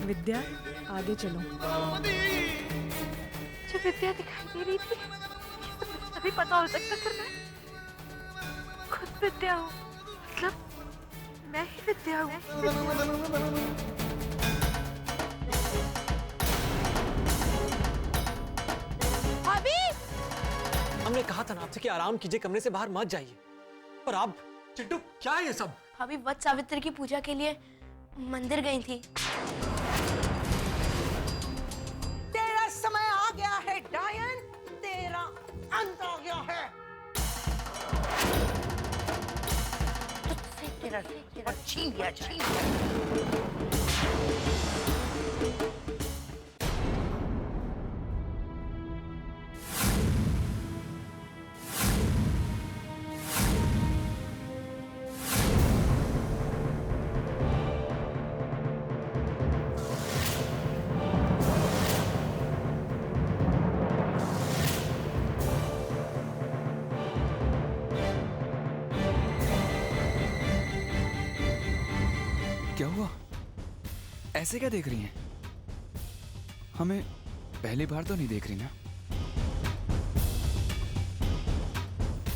विद्या, आगे चलो। जो विद्या दिखाई दे रही थी, अभी पता हो सकता फिर मैं खुद विद्या हूँ, मतलब मैं ही विद्या हूँ। भाभी! हमने कहा था ना आपसे कि आराम कीजिए, कमरे से बाहर मत जाइए। और आप चिंटू, क्या है ये सब? भाभी वट सावित्री की पूजा के लिए मंदिर गई थी। तेरा समय आ गया है डायन, तेरा अंत आ गया है। तुझसे तेरा छीन लिया जाए। क्या हुआ? ऐसे क्या देख रही हैं? हमें पहली बार तो नहीं देख रही ना?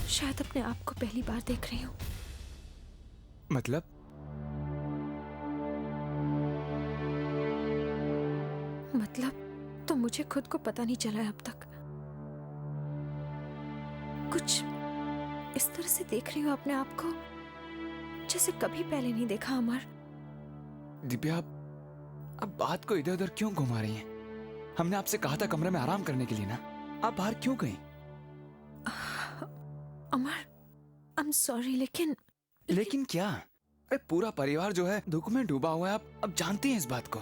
शायद अपने आप को पहली बार देख रही हूँ। मतलब? मतलब तो मुझे खुद को पता नहीं चला है अब तक। कुछ इस तरह से देख रही हूँ अपने आप को जैसे कभी पहले नहीं देखा। अमर, दिव्या, आप बात को इधर उधर क्यों घुमा रही हैं? हमने आपसे कहा था कमरे में आराम करने के लिए ना। आप बाहर क्यों गई? अमर, आई एम सॉरी, लेकिन क्या? अरे पूरा परिवार जो है दुख में डूबा हुआ है। आप जानती हैं इस बात को।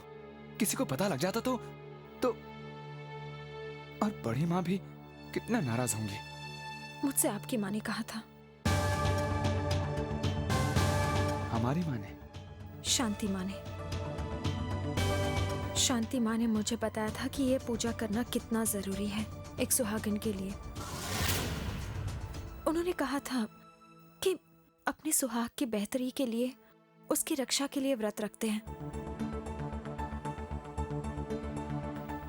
किसी को पता लग जाता तो और बड़ी माँ भी कितना नाराज होंगी। मुझसे आपकी माँ ने कहा था। हमारी माँ ने? शांति माँ ने। शांति माँ ने मुझे बताया था कि ये पूजा करना कितना जरूरी है एक सुहागन के लिए। उन्होंने कहा था कि अपने सुहाग की बेहतरी के लिए, उसकी रक्षा के लिए व्रत रखते हैं।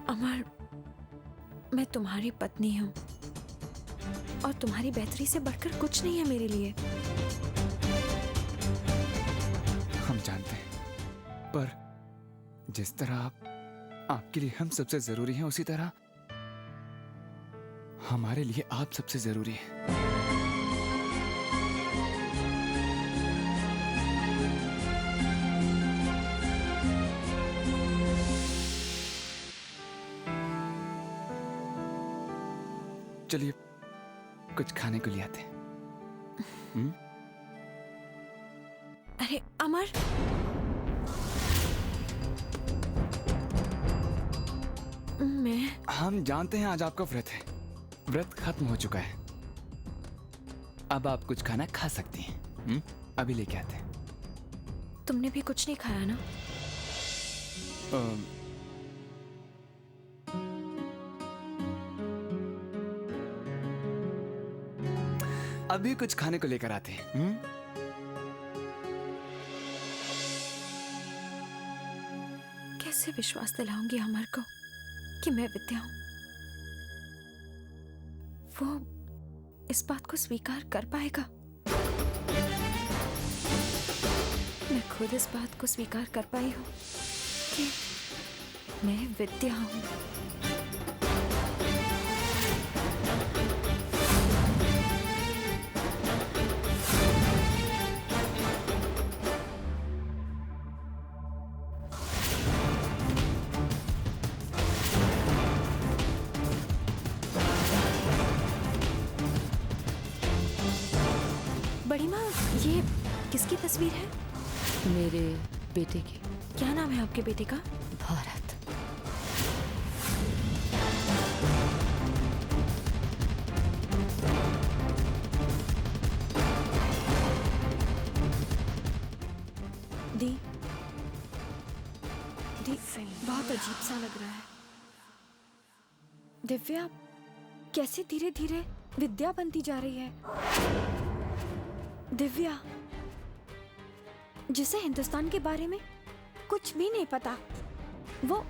अमर, मैं तुम्हारी पत्नी हूं और तुम्हारी बेहतरी से बढ़कर कुछ नहीं है मेरे लिए। हम जानते हैं, पर जिस तरह आपके लिए हम सबसे जरूरी हैं, उसी तरह हमारे लिए आप सबसे जरूरी हैं। चलिए कुछ खाने को ले आते हैं। अरे अमर, हम जानते हैं आज आपका व्रत है। व्रत खत्म हो चुका है। अब आप कुछ खाना खा सकती हैं। अभी लेके आते हैं। तुमने भी कुछ नहीं खाया ना? अभी कुछ खाने को लेकर आते हैं। कैसे विश्वास दिलाऊंगी अमर को कि मैं विद्या हूं? वो इस बात को स्वीकार कर पाएगा? मैं खुद इस बात को स्वीकार कर पाई हूं कि मैं विद्या हूं। बड़ी माँ, ये किसकी तस्वीर है? मेरे बेटे की। क्या नाम है आपके बेटे का? भारत। दी, बहुत अजीब सा लग रहा है। दिव्या कैसे धीरे धीरे विद्या बनती जा रही है। दिव्या, जिसे हिंदुस्तान के बारे में कुछ भी नहीं पता, वो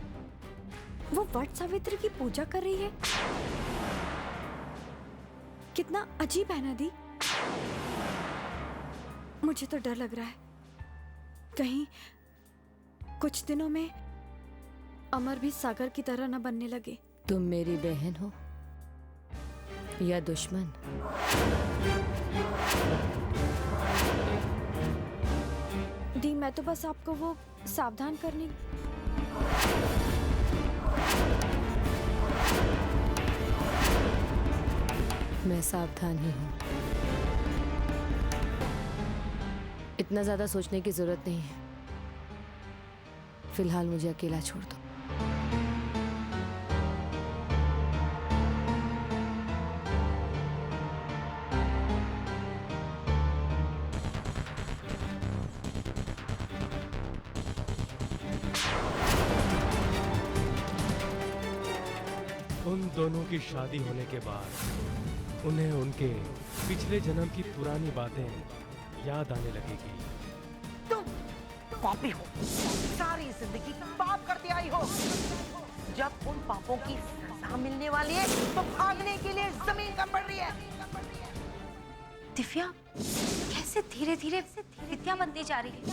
वट सावित्री की पूजा कर रही है। कितना अजीब है ना दी। मुझे तो डर लग रहा है, कहीं कुछ दिनों में अमर भी सागर की तरह न बनने लगे। तुम मेरी बहन हो या दुश्मन? दी, मैं तो बस आपको वो सावधान करने। मैं सावधान ही हूं। इतना ज्यादा सोचने की जरूरत नहीं है। फिलहाल मुझे अकेला छोड़ दो। उन दोनों की शादी होने के बाद उन्हें उनके पिछले जन्म की पुरानी बातें याद आने लगेगी। तुम पापी हो, सारी जिंदगी पाप करते आई हो। जब उन पापों की सजा मिलने वाली है तो भागने के लिए जमीन कम पड़ रही है। दिव्या कैसे धीरे धीरे विद्या बनती जा रही है।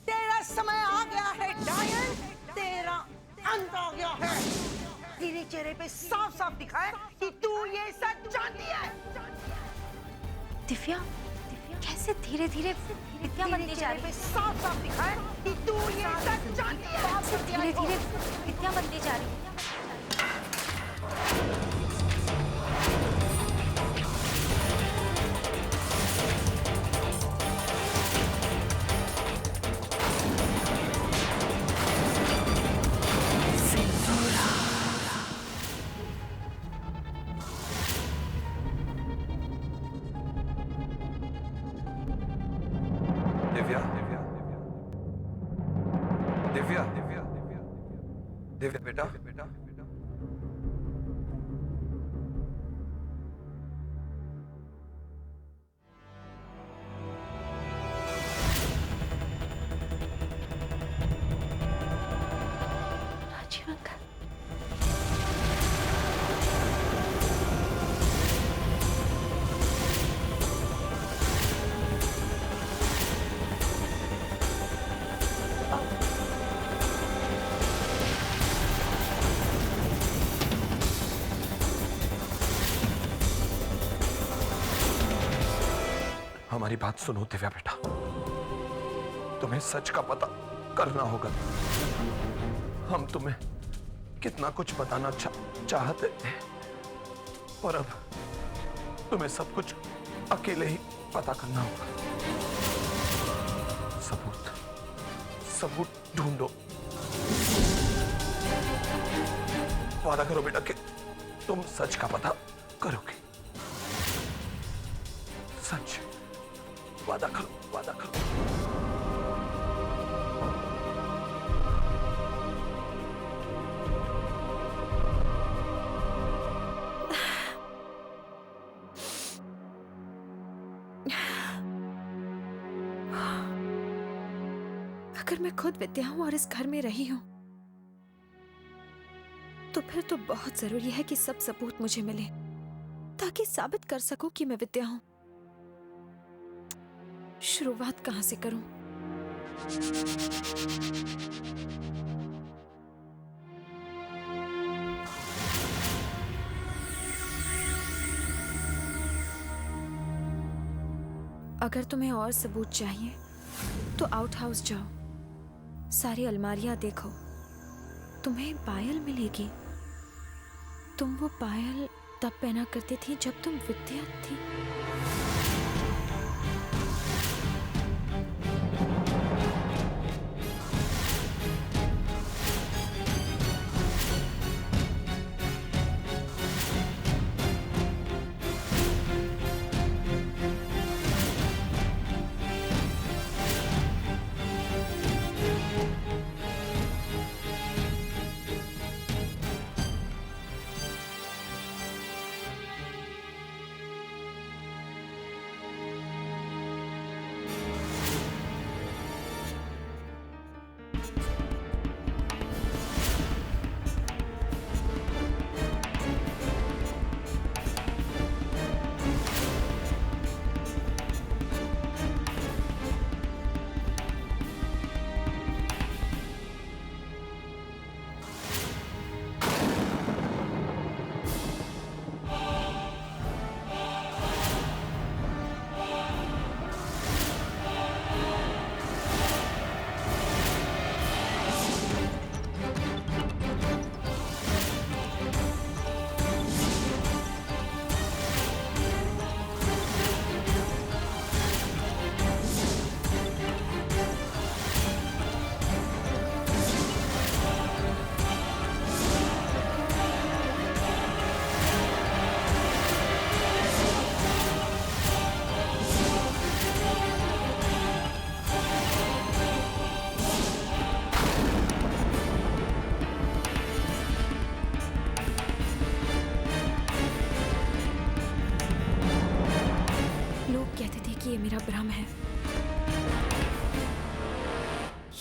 तेरा समय आ गया है डायन, तेरा अंत आ गया है। तेरे चेहरे पे साफ साफ दिखा है कि तू ये सच जानती है। दिव्या कैसे धीरे धीरे विद्या बनती जा रही है। साफ साफ दिखा है कि तू ये सच जानती है। धीरे धीरे विद्या बनती जा रही है। दिव्या बेटा, राजीव अंकल, हमारी बात सुनो दिव्या बेटा, तुम्हें सच का पता करना होगा। हम तुम्हें कितना कुछ बताना चाहते थे, और अब तुम्हें सब कुछ अकेले ही पता करना होगा। सबूत ढूंढो। वादा करो बेटा कि तुम सच का पता करोगे। सच, वादा करो, वादा करो। अगर मैं खुद विद्या हूं और इस घर में रही हूं, तो फिर तो बहुत जरूरी है कि सब सबूत मुझे मिले, ताकि साबित कर सकूं कि मैं विद्या हूं। शुरुआत कहां से करूं? अगर तुम्हें और सबूत चाहिए तो आउट हाउस जाओ, सारी अलमारियां देखो, तुम्हें पायल मिलेगी। तुम वो पायल तब पहना करती थी जब तुम विद्या थी।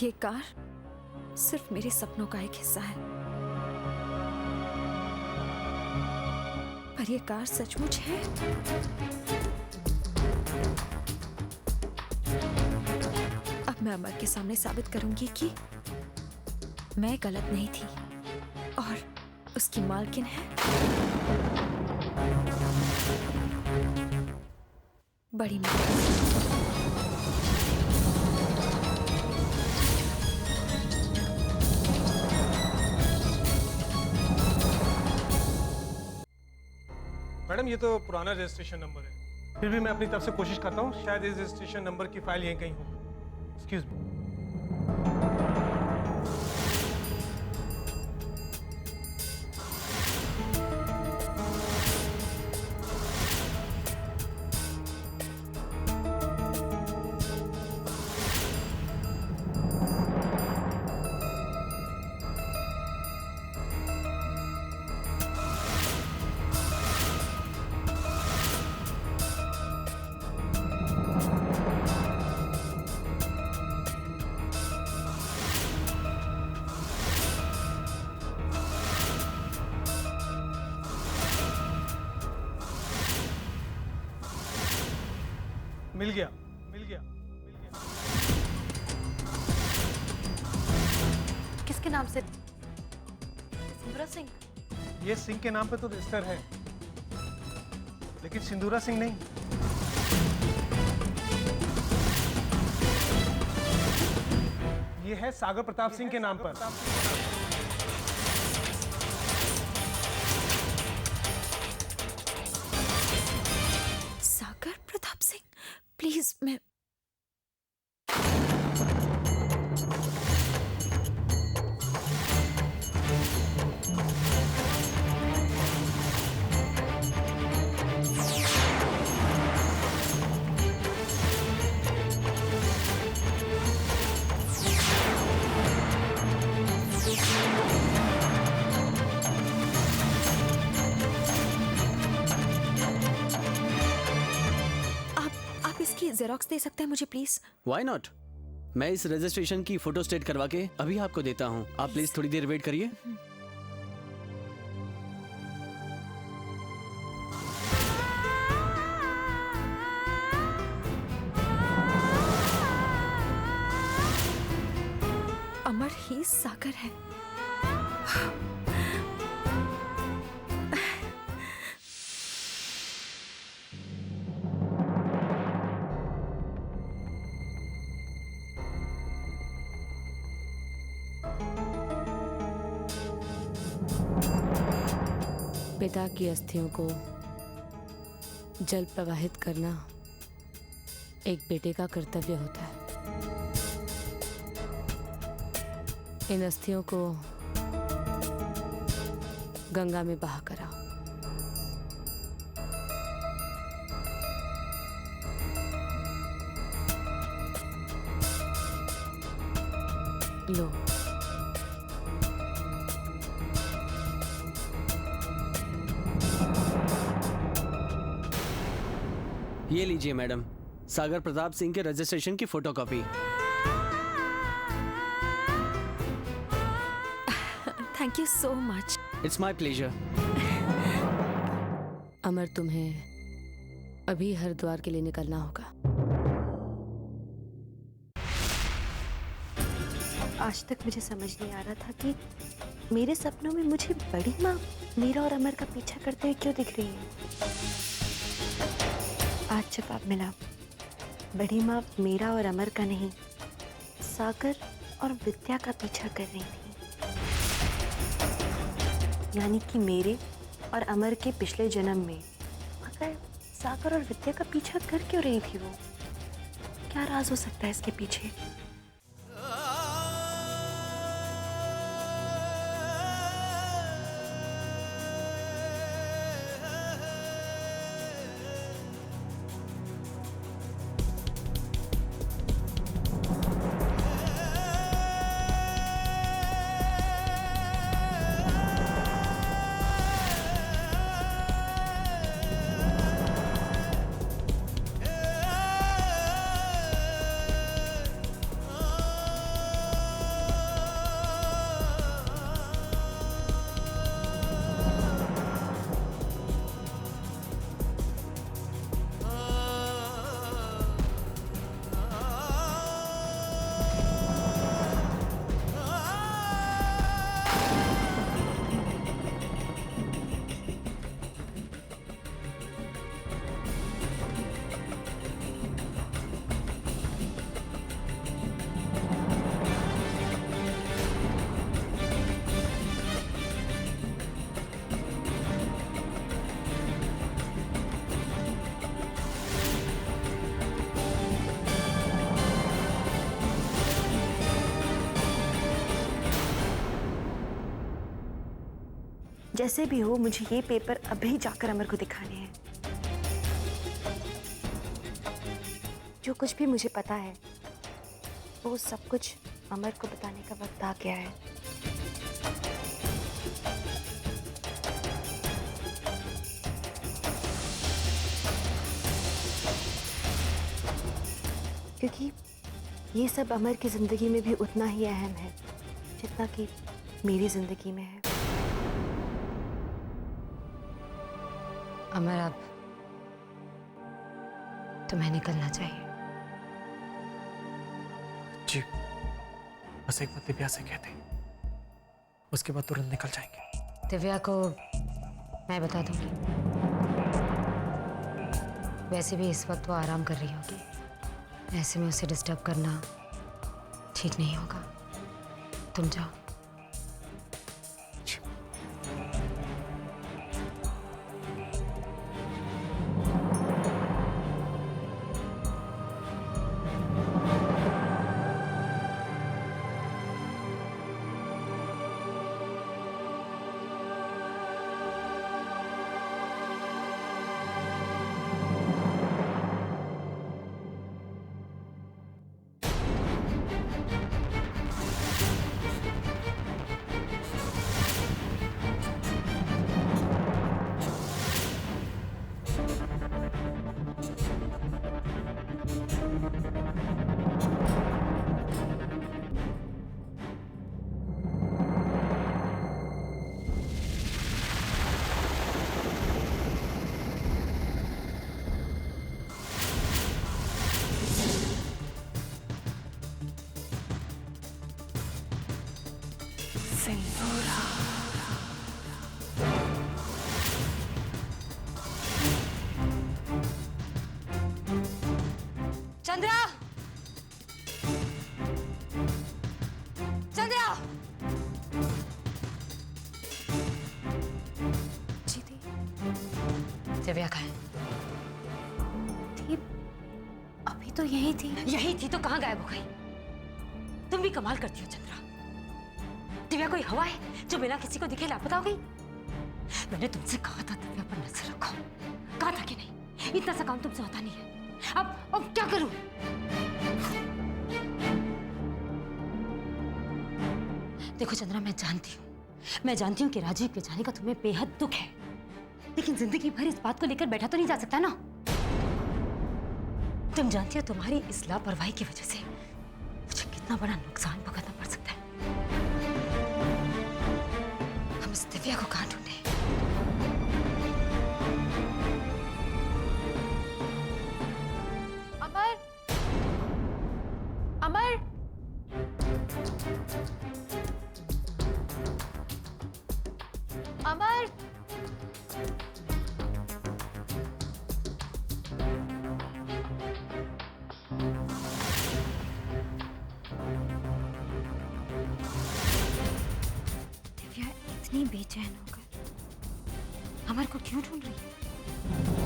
ये कार सिर्फ मेरे सपनों का एक हिस्सा है, पर ये कार सचमुच है। अब मैं अमर के सामने साबित करूंगी कि मैं गलत नहीं थी और उसकी मालकिन है बड़ी मालकिन। मैडम ये तो पुराना रजिस्ट्रेशन नंबर है, फिर भी मैं अपनी तरफ से कोशिश करता हूँ, शायद इस रजिस्ट्रेशन नंबर की फाइल यहीं कहीं हो। Excuse me. मिल गया, मिल गया, मिल गया। किसके नाम से? सिंदूरा सिंह। ये सिंह के नाम पे तो रजिस्टर है, लेकिन सिंदूरा सिंह नहीं। ये है सागर प्रताप सिंह के नाम पर। सागर प्रताप सिंह, प्लीज मैं जेरोक्स दे सकते हैं मुझे प्लीज? Why not? मैं इस रजिस्ट्रेशन की फोटो स्टेट करवा के अभी आपको देता हूँ। आप प्लीज थोड़ी देर वेट करिए। अमर ही सागर है। पिता की अस्थियों को जल प्रवाहित करना एक बेटे का कर्तव्य होता है। इन अस्थियों को गंगा में बहा कर आओ। लो। ये लीजिए मैडम, सागर प्रताप सिंह के रजिस्ट्रेशन की photocopy. Thank you so much. It's my pleasure. Amar, तुम्हें अभी हरिद्वार के लिए निकलना होगा। आज तक मुझे समझ नहीं आ रहा था कि मेरे सपनों में मुझे बड़ी माँ मीरा और अमर का पीछा करते हुए क्यों दिख रही है। आज जवाब मिला, बड़ी माँ मीरा और अमर का नहीं, सागर और विद्या का पीछा कर रही थी। यानी कि मेरे और अमर के पिछले जन्म में अगर सागर और विद्या का पीछा कर क्यों रही थी वो? क्या राज हो सकता है इसके पीछे? जैसे भी हो मुझे ये पेपर अभी जाकर अमर को दिखाने हैं। जो कुछ भी मुझे पता है वो सब कुछ अमर को बताने का वक्त आ गया है। क्योंकि ये सब अमर की जिंदगी में भी उतना ही अहम है जितना कि मेरी जिंदगी में है। अमर, अब तुम्हें निकलना चाहिए। जी, बस एक बार दिव्या से कहते, उसके बाद तुरंत निकल जाएंगे। दिव्या को मैं बता दूंगी। वैसे भी इस वक्त वो आराम कर रही होगी, ऐसे में उसे डिस्टर्ब करना ठीक नहीं होगा। तुम जाओ। चंद्रा, चंद्रा, जीती, दिव्या कहाँ है? थी, अभी तो यही थी। यही थी तो कहाँ गायब हो गई? तुम भी कमाल करती हो चंद्रा। दिव्या कोई हवा है जो बिना किसी को दिखे लापता हो गई? मैंने तुमसे कहा था दिव्या पर नजर रखो, कहा था कि नहीं? इतना सा काम तुमसे होता नहीं है। अब क्या करूं? देखो चंद्रा, मैं जानती हूँ कि राजीव के जाने का तुम्हें बेहद दुख है, लेकिन जिंदगी भर इस बात को लेकर बैठा तो नहीं जा सकता ना। तुम जानती हो तुम्हारी इस लापरवाही की वजह से मुझे कितना बड़ा नुकसान भुगतना पड़ सकता है। हम इस दिव्या को कहाँ ढूंढे? अमर, अमर, अमर, दिव्या इतनी बेचैन होकर अमर को क्यों ढूंढ रही है?